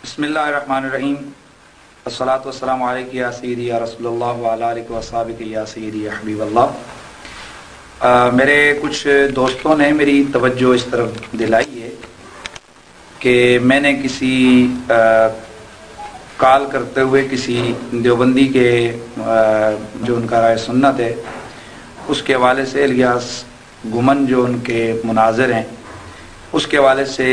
بسم اللہ الرحمن الرحیم الصلاۃ والسلام علیک یا سیدی یا رسول اللہ وعلی آلہ وصحبہ یا سیدی یا حبیب اللہ۔ میرے کچھ دوستوں نے میری توجہ اس طرف دلائی ہے کہ میں نے کسی کال کرتے ہوئے کسی دیوبندی کے جو ان کا رائے سنت ہے اس کے حوالے سے الیاس گمن جو ان کے مناظر ہیں اس کے حوالے سے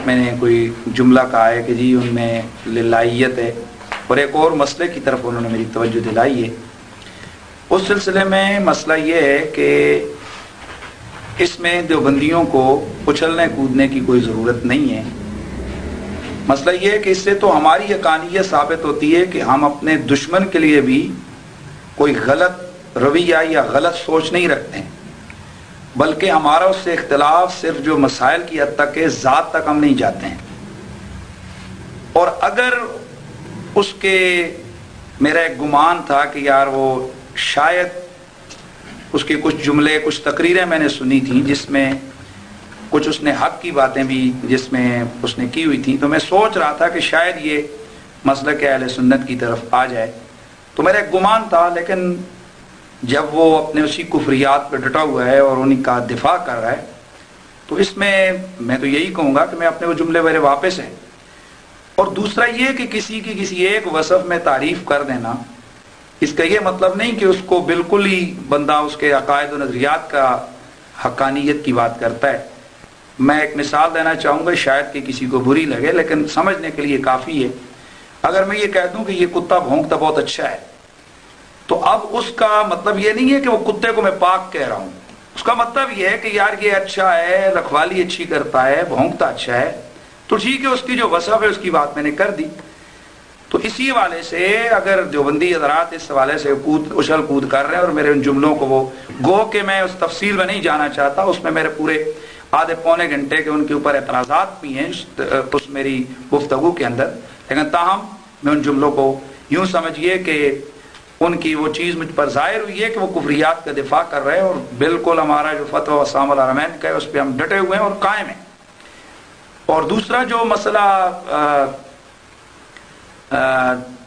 میں نے کوئی جملہ کہا ہے کہ جی ان میں للہیت ہے، اور ایک اور مسئلے کی طرف انہوں نے میری توجہ دلائی ہے۔ اس سلسلے میں مسئلہ یہ ہے کہ اس میں دیوبندیوں کو اچھلنے کودنے کی کوئی ضرورت نہیں ہے۔ مسئلہ یہ ہے کہ اس سے تو ہماری یقینیت ثابت ہوتی ہے کہ ہم اپنے دشمن کے لیے بھی کوئی غلط رویہ یا غلط سوچ نہیں رکھتے ہیں، بلکہ ہمارا اس سے اختلاف صرف جو مسائل کی حد تک ہے، ذات تک ہم نہیں جاتے ہیں۔ اور اگر اس کے میرا ایک گمان تھا کہ یار وہ شاید اس کے کچھ جملے کچھ تقریریں میں نے سنی تھیں جس میں کچھ اس نے حق کی باتیں بھی جس میں اس نے کی ہوئی تھیں، تو میں سوچ رہا تھا کہ شاید یہ مسلک اہل سنت کی طرف آ جائے، تو میرا ایک گمان تھا۔ لیکن جب وہ اپنے اسی کفریات پہ ڈٹا ہوا ہے اور انہیں کا دفاع کر رہا ہے، تو اس میں تو یہی کہوں گا کہ میں اپنے وہ جملے میرے واپس ہیں۔ اور دوسرا یہ کہ کسی کی کسی ایک وصف میں تعریف کر دینا، اس کا یہ مطلب نہیں کہ اس کو بالکل ہی بندہ اس کے عقائد و نظریات کا حقانیت کی بات کرتا ہے۔ میں ایک مثال دینا چاہوں گا، شاید کہ کسی کو بری لگے لیکن سمجھنے کے لیے کافی ہے۔ اگر میں یہ کہہ دوں کہ یہ کتا بھونکتا بہت اچھا ہے، تو اب اس کا مطلب یہ نہیں ہے کہ وہ کتے کو میں پاک کہہ رہا ہوں، اس کا مطلب یہ ہے کہ یار یہ اچھا ہے، رکھوالی اچھی کرتا ہے، بھونکتا اچھا ہے، تو ٹھیک ہے، اس کی جو وصف ہے اس کی بات میں نے کر دی۔ تو اسی حوالے سے اگر دیوبندی حضرات اس حوالے سے اچھل کود کر رہے ہیں اور میرے ان جملوں کو وہ گو کہ میں اس تفصیل میں نہیں جانا چاہتا، اس میں میرے پورے آدھے پونے گھنٹے کے ان کے اوپر اعتراضات بھی ہیں اس میری گفتگو کے اندر، لیکن تاہم میں ان جملوں کو یوں سمجھیے کہ ان کی وہ چیز مجھ پر ظاہر ہوئی ہے کہ وہ کفریات کا دفاع کر رہے ہیں، اور بالکل ہمارا جو فتویٰ اسام الحرمین کا ہے اس پہ ہم ڈٹے ہوئے ہیں اور قائم ہیں۔ اور دوسرا جو مسئلہ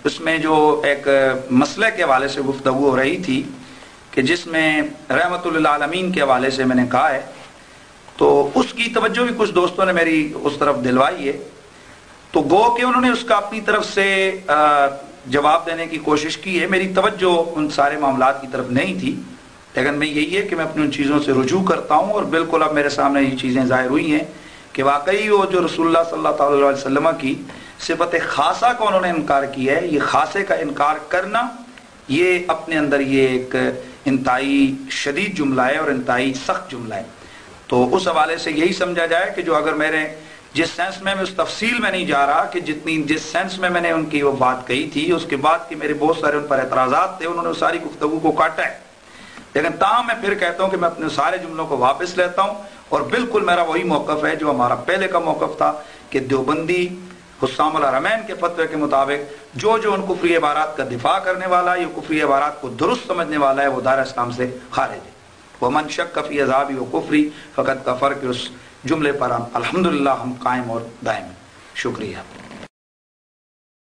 اس میں جو ایک مسئلے کے حوالے سے گفتگو ہو رہی تھی کہ جس میں رحمت للعالمین کے حوالے سے میں نے کہا ہے، تو اس کی توجہ بھی کچھ دوستوں نے میری اس طرف دلوائی ہے، تو گو کہ انہوں نے اس کا اپنی طرف سے جواب دینے کی کوشش کی ہے۔ میری توجہ ان سارے معاملات کی طرف نہیں تھی، لیکن میں یہی ہے کہ میں اپنی ان چیزوں سے رجوع کرتا ہوں، اور بالکل اب میرے سامنے یہ چیزیں ظاہر ہوئی ہیں کہ واقعی وہ جو رسول اللہ صلی اللہ تعالی علیہ وسلم کی صفت خاصہ کو انہوں نے انکار کیا ہے۔ یہ خاصے کا انکار کرنا یہ اپنے اندر یہ ایک انتہائی شدید جملہ ہے اور انتہائی سخت جملہ ہے۔ تو اس حوالے سے یہی سمجھا جائے کہ جو اگر میرے جس سینس میں اس تفصیل میں نہیں جا رہا کہ جس سینس میں نے ان کی وہ بات کہی تھی، اس کے بعد کہ میرے بہت سارے ان پر اعتراضات تھے، انہوں نے ساری گفتگو کو کاٹا ہے، لیکن تاہم میں پھر کہتا ہوں کہ میں اپنے سارے جملوں کو واپس لیتا ہوں، اور بالکل میرا وہی موقف ہے جو ہمارا پہلے کا موقف تھا کہ دیوبندی حسام الحرمین کے فتوے کے مطابق جو ان کفری عبارات کا دفاع کرنے والا ہے، یہ کفری عبارات کو درست سمجھنے والا ہے، وہ دار اسلام سے خارج ہے۔ ومن شک فی عذابی و کفری فقط کفر، کے اس جملے پر ہم الحمدللہ ہم قائم اور دائم ہیں۔ شکریہ۔